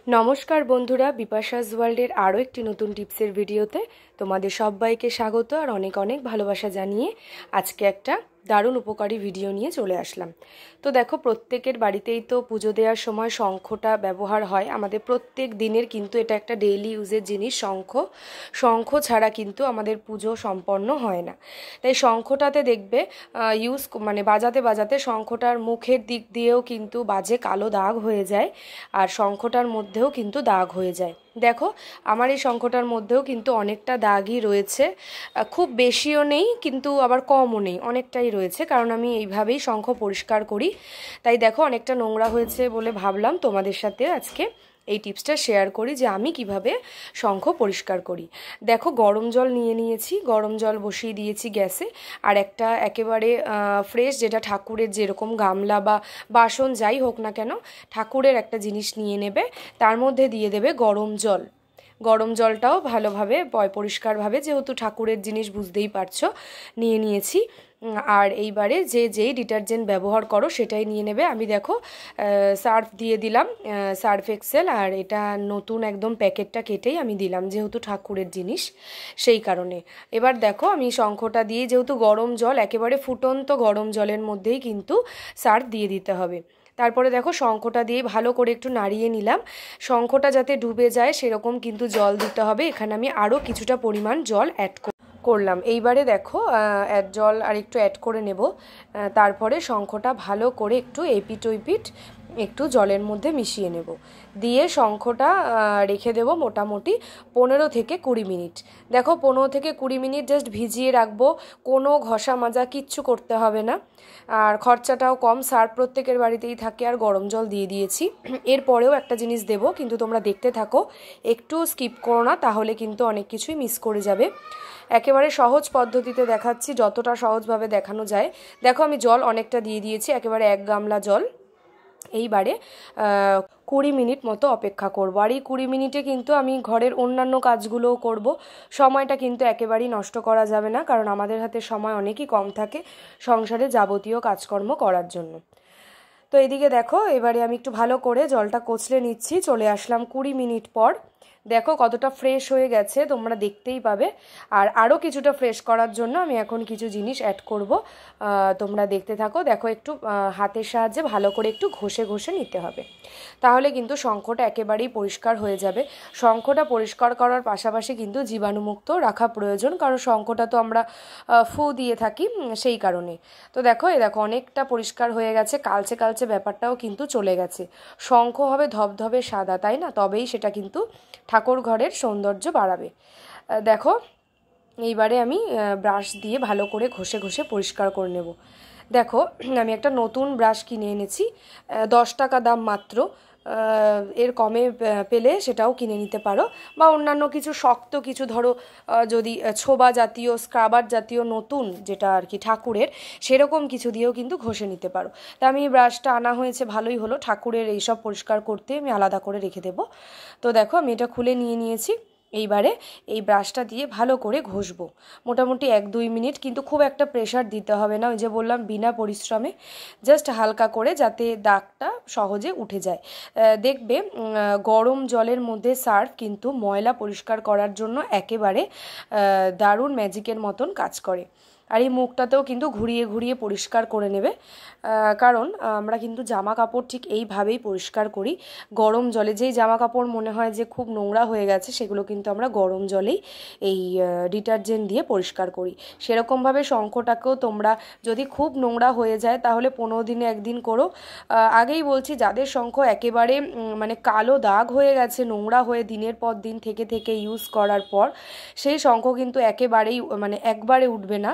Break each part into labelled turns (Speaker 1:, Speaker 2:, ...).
Speaker 1: নমস্কার বন্ধুরা, বিপাশাস ওয়ার্ল্ডের আরও একটি নতুন টিপসের ভিডিওতে তোমাদের সবাইকে স্বাগত আর অনেক অনেক ভালোবাসা জানিয়ে আজকে একটা দারুণ উপকারী ভিডিও নিয়ে চলে আসলাম। তো দেখো, প্রত্যেকের বাড়িতেই তো পুজো দেওয়ার সময় শঙ্খটা ব্যবহার হয়। আমাদের প্রত্যেক দিনের কিন্তু এটা একটা ডেইলি ইউজের জিনিস। শঙ্খ ছাড়া কিন্তু আমাদের পুজো সম্পন্ন হয় না। তাই শঙ্খটাতে দেখবে বাজাতে বাজাতে শঙ্খটার মুখের দিক দিয়েও কিন্তু বাজে কালো দাগ হয়ে যায়, আর শঙ্খটার মধ্যেও কিন্তু দাগ হয়ে যায়। দেখো, আমার এই শঙ্খটার মধ্যেও কিন্তু অনেকটা দাগই রয়েছে, খুব বেশিও নেই কিন্তু আবার কমও নেই, অনেকটাই রয়েছে, কারণ আমি এইভাবেই শঙ্খ পরিষ্কার করি। তাই দেখো, অনেকটা নোংরা হয়েছে বলে ভাবলাম তোমাদের সাথে আজকে এই টিপসটা শেয়ার করি যে আমি কিভাবে শঙ্খ পরিষ্কার করি। দেখো, গরম জল নিয়ে নিয়েছি, গরম জল বসিয়ে দিয়েছি গ্যাসে, আর একটা একেবারে ফ্রেশ, যেটা ঠাকুরের যেরকম গামলা বা বাসন যাই হোক না কেন, ঠাকুরের একটা জিনিস নিয়ে নেবে, তার মধ্যে দিয়ে দেবে গরম জল। গরম জলটাও ভালোভাবে পরিষ্কারভাবে, যেহেতু ঠাকুরের জিনিস বুঝতেই পারছো, নিয়ে নিয়েছি। আর এইবারে যেই ডিটারজেন্ট ব্যবহার করো সেটাই নিয়ে নেবে। আমি দেখো সার্ফ দিয়ে দিলাম, সার্ফ এক্সেল, আর এটা নতুন একদম প্যাকেটটা কেটেই আমি দিলাম, যেহেতু ঠাকুরের জিনিস সেই কারণে। এবার দেখো, আমি শঙ্খটা দিয়ে, যেহেতু গরম জল, একেবারে ফুটন্ত গরম জলের মধ্যেই কিন্তু সার্ফ দিয়ে দিতে হবে। তারপরে দেখো, শঙ্খটা দিয়ে ভালো করে একটু নাড়িয়ে নিলাম। শঙ্খটা যাতে ডুবে যায় সেরকম কিন্তু জল দিতে হবে। এখানে আমি আরও কিছুটা পরিমাণ জল অ্যাড করলাম। এইবারে দেখো, জল আর একটু অ্যাড করে নেব। তারপরে শঙ্খটা ভালো করে একটু এপিট ওইপিট একটু জলের মধ্যে মিশিয়ে নেব, দিয়ে শঙ্খটা রেখে দেব মোটামুটি 15 থেকে 20 মিনিট। দেখো, 15 থেকে 20 মিনিট জাস্ট ভিজিয়ে রাখবো, কোনো ঘষা মাজা কিচ্ছু করতে হবে না, আর খরচাটাও কম। সার্ফ প্রত্যেকের বাড়িতেই থাকে, আর গরম জল দিয়ে দিয়েছি। এরপরেও একটা জিনিস দেব, কিন্তু তোমরা দেখতে থাকো, একটু স্কিপ করো না, তাহলে কিন্তু অনেক কিছুই মিস করে যাবে। একেবারে সহজ পদ্ধতিতে দেখাচ্ছি, যতটা সহজভাবে দেখানো যায়। দেখো, আমি জল অনেকটা দিয়ে দিয়েছি, একেবারে 1 গামলা জল। এইবারে 20 মিনিট মতো অপেক্ষা করব, আর এই 20 মিনিটে কিন্তু আমি ঘরের অন্যান্য কাজগুলোও করব। সময়টা কিন্তু একেবারেই নষ্ট করা যাবে না, কারণ আমাদের হাতে সময় অনেকই কম থাকে সংসারে যাবতীয় কাজকর্ম করার জন্য। তো এদিকে দেখো, এবারে আমি একটু ভালো করে জলটা কচলে নিচ্ছি। চলে আসলাম 20 মিনিট পর। দেখো কতটা ফ্রেশ হয়ে গেছে, তোমরা দেখতেই পাবে। আর আরও কিছুটা ফ্রেশ করার জন্য আমি এখন কিছু জিনিস অ্যাড করব, তোমরা দেখতে থাকো। দেখো, একটু হাতের সাহায্যে ভালো করে একটু ঘষে ঘষে নিতে হবে, তাহলে কিন্তু শঙ্খটা একেবারেই পরিষ্কার হয়ে যাবে। শঙ্খটা পরিষ্কার করার পাশাপাশি কিন্তু জীবাণুমুক্ত রাখা প্রয়োজন, কারণ শঙ্খটা তো আমরা ফু দিয়ে থাকি, সেই কারণে। তো দেখো, দেখো অনেকটা পরিষ্কার হয়ে গেছে, কালচে কালচে ব্যাপারটাও কিন্তু চলে গেছে। শঙ্খ হবে ধবধবে সাদা, তাই না? তবেই সেটা কিন্তু ঠাকুর ঘরের সৌন্দর্য বাড়াবে। দেখো, এইবারে আমি ব্রাশ দিয়ে ভালো করে ঘষে ঘষে পরিষ্কার করে নেব। দেখো, আমি একটা নতুন ব্রাশ কিনে এনেছি, 10 টাকা দাম মাত্র। এর কমে পেলে সেটাও কিনে নিতে পারো, বা অন্যান্য কিছু শক্ত কিছু, ধরো যদি ছোবা জাতীয়, স্ক্রাবার জাতীয় নতুন যেটা আর কি ঠাকুরের, সেরকম কিছু দিয়েও কিন্তু ঘষে নিতে পারো। তা আমি ব্রাশটা আনা হয়েছে, ভালোই হলো, ঠাকুরের এইসব পরিষ্কার করতে আমি আলাদা করে রেখে দেবো। তো দেখো, আমি এটা খুলে নিয়ে নিয়েছি। এইবারে এই ব্রাশটা দিয়ে ভালো করে ঘষবো মোটামুটি 1-2 মিনিট, কিন্তু খুব একটা প্রেশার দিতে হবে না, ওই যে বললাম বিনা পরিশ্রমে, জাস্ট হালকা করে, যাতে দাগটা সহজে উঠে যায়। দেখবে, গরম জলের মধ্যে সার্ফ কিন্তু ময়লা পরিষ্কার করার জন্য একেবারে দারুণ ম্যাজিকের মতন কাজ করে। আর এই মুখটাতেও কিন্তু ঘুরিয়ে ঘুরিয়ে পরিষ্কার করে নেবে, কারণ আমরা কিন্তু জামা কাপড় ঠিক এইভাবেই পরিষ্কার করি। গরম জলে, যেই জামা কাপড় মনে হয় যে খুব নোংরা হয়ে গেছে, সেগুলো কিন্তু আমরা গরম জলেই এই ডিটারজেন্ট দিয়ে পরিষ্কার করি। সেরকমভাবে শঙ্খটাকেও তোমরা, যদি খুব নোংরা হয়ে যায় তাহলে 15 দিনে একদিন করো। আগেই বলছি, যাদের শঙ্খ একেবারে কালো দাগ হয়ে গেছে, নোংরা হয়ে দিনের পর দিন থেকে থেকে ইউজ করার পর, সেই শঙ্খ কিন্তু একেবারেই একবারে উঠবে না।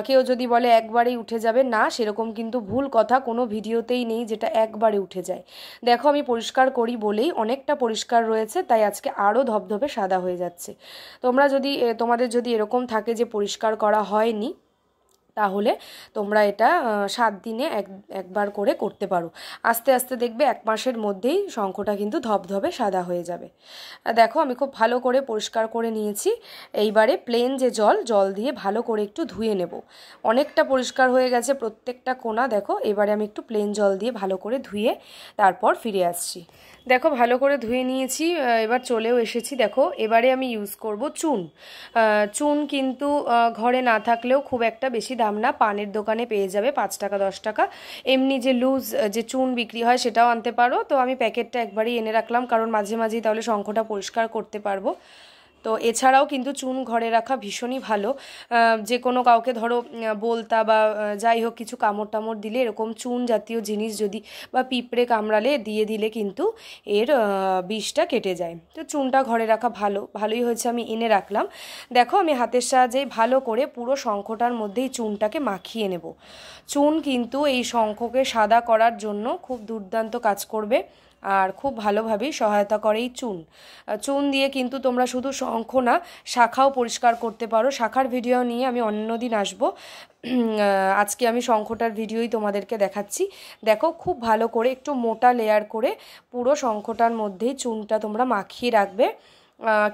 Speaker 1: কেউ যদি বলে একবারেই উঠে যাবে, না, সেরকম কিন্তু ভুল কথা, কোনো ভিডিওতেই নেই যেটা একবারে উঠে যায়। দেখো, আমি পরিষ্কার করি বলেই অনেকটা পরিষ্কার রয়েছে, তাই আজকে আরও ধবধবে সাদা হয়ে যাচ্ছে। তোমাদের যদি এরকম থাকে যে পরিষ্কার করা হয়নি, তাহলে তোমরা এটা 7 দিনে একবার করে করতে পারো। আস্তে আস্তে দেখবে 1 মাসের মধ্যেই শঙ্খটা কিন্তু ধবধবে সাদা হয়ে যাবে। দেখো, আমি খুব ভালো করে পরিষ্কার করে নিয়েছি। এইবারে প্লেন যে জল দিয়ে ভালো করে একটু ধুয়ে নেব। অনেকটা পরিষ্কার হয়ে গেছে প্রত্যেকটা কোণা। দেখো, এবারে আমি একটু প্লেন জল দিয়ে ভালো করে ধুয়ে তারপর ফিরে আসছি। দেখো ভালো করে ধুয়ে নিয়েছি, এবার চলেও এসেছি। দেখো এবারে আমি ইউজ করব চুন। চুন কিন্তু ঘরে না থাকলেও খুব একটা বেশি দাম না, পানের দোকানে পেয়ে যাবে 5 টাকা 10 টাকা। এমনি যে লুজ যে চুন বিক্রি হয় সেটাও আনতে পারো। তো আমি প্যাকেটটা একবারই এনে রাখলাম, কারণ মাঝে মাঝেই তাহলে শঙ্খটা পরিষ্কার করতে পারবো। তো এছাড়াও কিন্তু চুন ঘরে রাখা ভীষণই ভালো। যে কোনো কাউকে ধরো বলতা বা যাই হোক কিছু কামড় টামড় দিলে এরকম চুন জাতীয় জিনিস যদি বা পিঁপড়ে কামড়ালে দিয়ে দিলে কিন্তু এর বিষটা কেটে যায়। তো চুনটা ঘরে রাখা ভালোই হয়েছে, আমি এনে রাখলাম। দেখো আমি হাতের সাহায্যেই ভালো করে পুরো শঙ্খটার মধ্যেই চুনটাকে মাখিয়ে নেব। চুন কিন্তু এই শঙ্খকে সাদা করার জন্য খুব দুর্দান্ত কাজ করবে আর খুব ভালোভাবেই সহায়তা করে এই চুন দিয়ে কিন্তু তোমরা শুধু শঙ্খ না, শাখাও পরিষ্কার করতে পারো। শাখার ভিডিও নিয়ে আমি অন্যদিন আসবো। আজকে আমি শঙ্খটার ভিডিওই তোমাদেরকে দেখাচ্ছি। দেখো খুব ভালো করে একটু মোটা লেয়ার করে পুরো শঙ্খটার মধ্যেই চুনটা তোমরা মাখিয়ে রাখবে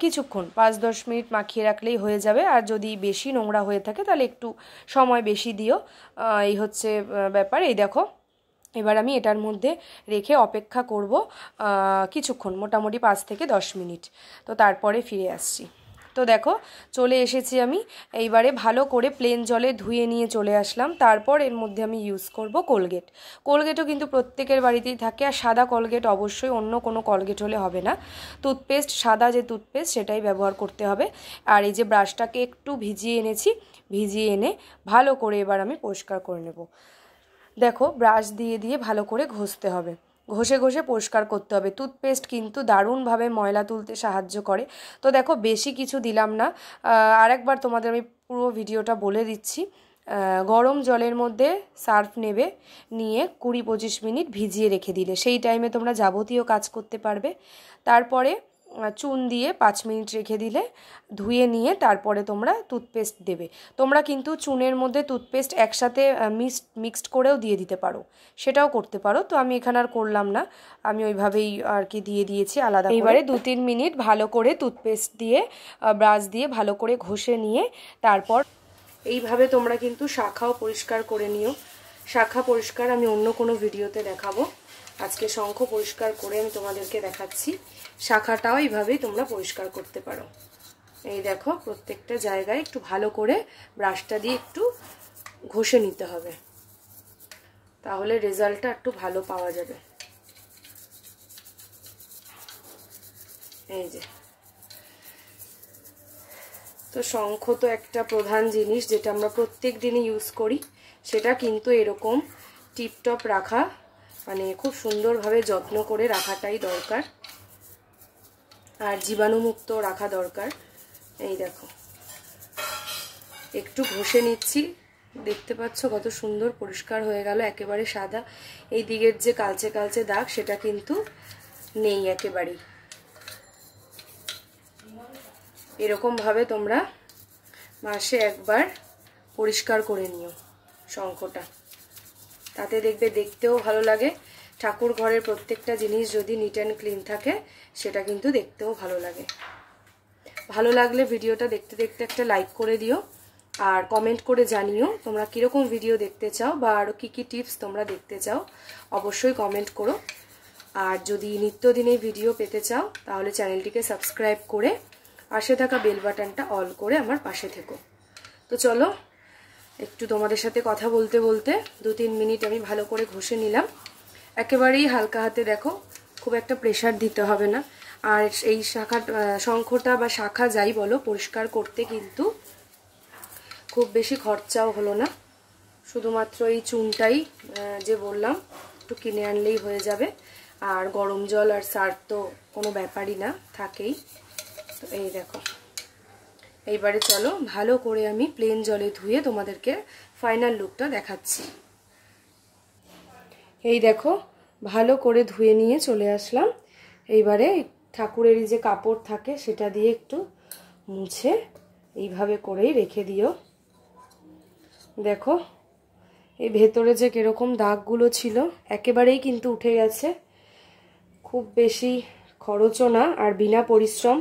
Speaker 1: কিছুক্ষণ, 5-10 মিনিট মাখিয়ে রাখলেই হয়ে যাবে। আর যদি বেশি নোংরা হয়ে থাকে তাহলে একটু সময় বেশি দিও। এই হচ্ছে ব্যাপার। এই দেখো এবার আমি এটার মধ্যে রেখে অপেক্ষা করব কিছুক্ষণ, মোটামুটি 5 থেকে 10 মিনিট। তো তারপরে ফিরে আসছি। তো দেখো চলে এসেছি আমি। এইবারে ভালো করে প্লেন জলে ধুয়ে নিয়ে চলে আসলাম। তারপর এর মধ্যে আমি ইউজ করব কোলগেটও কিন্তু প্রত্যেকের বাড়িতেই থাকে, আর সাদা কোলগেট অবশ্যই, অন্য কোনো কোলগেট হলে হবে না। টুথপেস্ট, সাদা যে টুথপেস্ট সেটাই ব্যবহার করতে হবে। আর এই যে ব্রাশটাকে একটু ভিজিয়ে এনেছি, ভিজিয়ে এনে ভালো করে এবার আমি পরিষ্কার করে নেব। দেখো ব্রাশ দিয়ে ভালো করে ঘষতে হবে, ঘষে পরিষ্কার করতে হবে। টুথপেস্ট কিন্তু দারুণভাবে ময়লা তুলতে সাহায্য করে। তো দেখো বেশি কিছু দিলাম না, আরেকবার তোমাদের আমি পুরো ভিডিওটা বলে দিচ্ছি। গরম জলের মধ্যে সার্ফ নেবে, নিয়ে 20-25 মিনিট ভিজিয়ে রেখে দিলে সেই টাইমে তোমরা যাবতীয় কাজ করতে পারবে। তারপরে চুন দিয়ে 5 মিনিট রেখে দিলে, ধুয়ে নিয়ে তারপরে তোমরা টুথপেস্ট দেবে। তোমরা কিন্তু চুনের মধ্যে টুথপেস্ট একসাথে মিক্সড করেও দিয়ে দিতে পারো, সেটাও করতে পারো। তো আমি এখানে আর করলাম না, আমি ওইভাবেই আর কি দিয়ে দিয়েছি আলাদা। এবারে 2-3 মিনিট ভালো করে টুথপেস্ট দিয়ে ব্রাশ দিয়ে ভালো করে ঘষে নিয়ে তারপর এইভাবে তোমরা কিন্তু শাখাও পরিষ্কার করে নিও। শাখা পরিষ্কার আমি অন্য কোনো ভিডিওতে দেখাবো, আজকে শঙ্খ পরিষ্কার করে আমি তোমাদেরকে দেখাচ্ছি। শাখাটাও এইভাবেই তোমরা পরিষ্কার করতে পারো। এই দেখো প্রত্যেকটা জায়গায় একটু ভালো করে ব্রাশটা দিয়ে একটু ঘষে নিতে হবে, তাহলে রেজাল্টটা একটু ভালো পাওয়া যাবে। এই যে তো শঙ্খ তো একটা প্রধান জিনিস যেটা আমরা প্রত্যেক দিনই ইউজ করি, সেটা কিন্তু এরকম টিপটপ রাখা, মানে খুব সুন্দরভাবে যত্ন করে রাখাটাই দরকার, আর জীবাণুমুক্ত রাখা দরকার। এই দেখো একটু ঘষে নিচ্ছি, দেখতে পাচ্ছ কত সুন্দর পরিষ্কার হয়ে গেল, একেবারে সাদা। এই দিকের যে কালচে কালচে দাগ সেটা কিন্তু নেই একেবারেই। এরকম ভাবে তোমরা মাসে একবার পরিষ্কার করে নিও শঙ্খটা, তাতে দেখবে দেখতেও ভালো লাগে। ঠাকুর ঘরের প্রত্যেকটা জিনিস যদি নিট অ্যান্ড ক্লিন থাকে সেটা কিন্তু দেখতেও ভালো লাগে। ভালো লাগলে ভিডিওটা দেখতে দেখতে একটা লাইক করে দিও, আর কমেন্ট করে জানিও তোমরা কীরকম ভিডিও দেখতে চাও বা আরও কী কী টিপস তোমরা দেখতে চাও, অবশ্যই কমেন্ট করো। আর যদি নিত্যদিনের ভিডিও পেতে চাও তাহলে চ্যানেলটিকে সাবস্ক্রাইব করে পাশে থাকা বেল বাটনটা অল করে আমার পাশে থেকো। তো চলো একটু তোমাদের সাথে কথা বলতে বলতে 2-3 মিনিট আমি ভালো করে ঘষে নিলাম, একেবারেই হালকা হাতে। দেখো খুব একটা প্রেশার দিতে হবে না। আর এই শঙ্খটা বা শাখা যাই বলো পরিষ্কার করতে কিন্তু খুব বেশি খরচাও হলো না, শুধুমাত্র এই চুনটাই যে বললাম একটু কিনে আনলেই হয়ে যাবে। আর গরম জল আর সার্ফ তো কোনো ব্যাপারই না, থাকেই। তো এই দেখো এইবারে চলো ভালো করে আমি প্লেন জলে ধুয়ে তোমাদেরকে ফাইনাল লুকটা দেখাচ্ছি। এই দেখো ভালো করে ধুয়ে নিয়ে চলে আসলাম। এইবারে ঠাকুরের যে কাপড় থাকে সেটা দিয়ে একটু মুছে এইভাবে করেই রেখে দিও। দেখো এই ভেতরে যে কিরকম দাগগুলো ছিল একেবারেই কিন্তু উঠে গেছে, খুব বেশি খরচও না আর বিনা পরিশ্রম।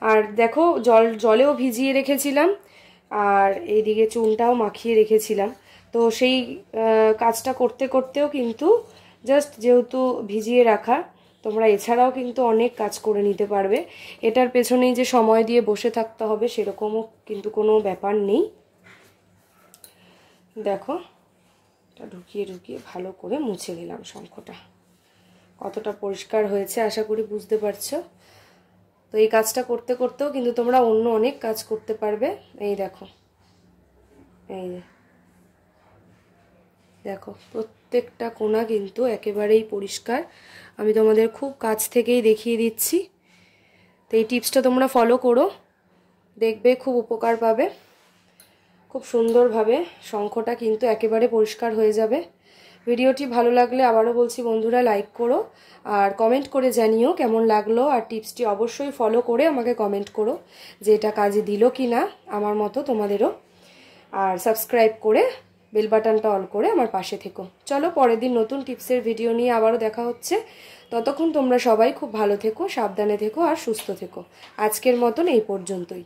Speaker 1: আর দেখো জলেও ভিজিয়ে রেখেছিলাম আর এইদিকে চুনটাও মাখিয়ে রেখেছিলাম। তো সেই কাজটা করতে করতেও কিন্তু জাস্ট যেহেতু ভিজিয়ে রাখা, তো তোমরা এছাড়াও কিন্তু অনেক কাজ করে নিতে পারবে। এটার পেছনেই যে সময় দিয়ে বসে থাকতে হবে সেরকমও কিন্তু কোনো ব্যাপার নেই। দেখো, এটা ঢুকিয়ে ঢুকিয়ে ভালো করে মুছে দিলাম শঙ্খটা। কতটা পরিষ্কার হয়েছে আশা করি বুঝতে পারছো। তো এই কাজটা করতে করতেও কিন্তু তোমরা অন্য অনেক কাজ করতে পারবে। এই দেখো, এই দেখো প্রত্যেকটা কোণা কিন্তু একেবারেই পরিষ্কার। আমি তোমাদের খুব কাছ থেকেই দেখিয়ে দিচ্ছি। তো এই টিপসটা তোমরা ফলো করো, দেখবে খুব উপকার পাবে। খুব সুন্দরভাবে শঙ্খটা কিন্তু একেবারে পরিষ্কার হয়ে যাবে। ভিডিওটি ভালো লাগলে আবারও বলছি বন্ধুরা, লাইক করো আর কমেন্ট করে জানিও কেমন লাগলো। আর টিপসটি অবশ্যই ফলো করে আমাকে কমেন্ট করো যে এটা কাজে দিল কি না আমার মতো তোমাদেরও। আর সাবস্ক্রাইব করে বেল বাটনটা অল করে আমার পাশে থেকো। চলো পরের দিন নতুন টিপসের ভিডিও নিয়ে আবারও দেখা হচ্ছে। ততক্ষণ তোমরা সবাই খুব ভালো থেকো, সাবধানে থেকো আর সুস্থ থেকো। আজকের মতন এই পর্যন্তই।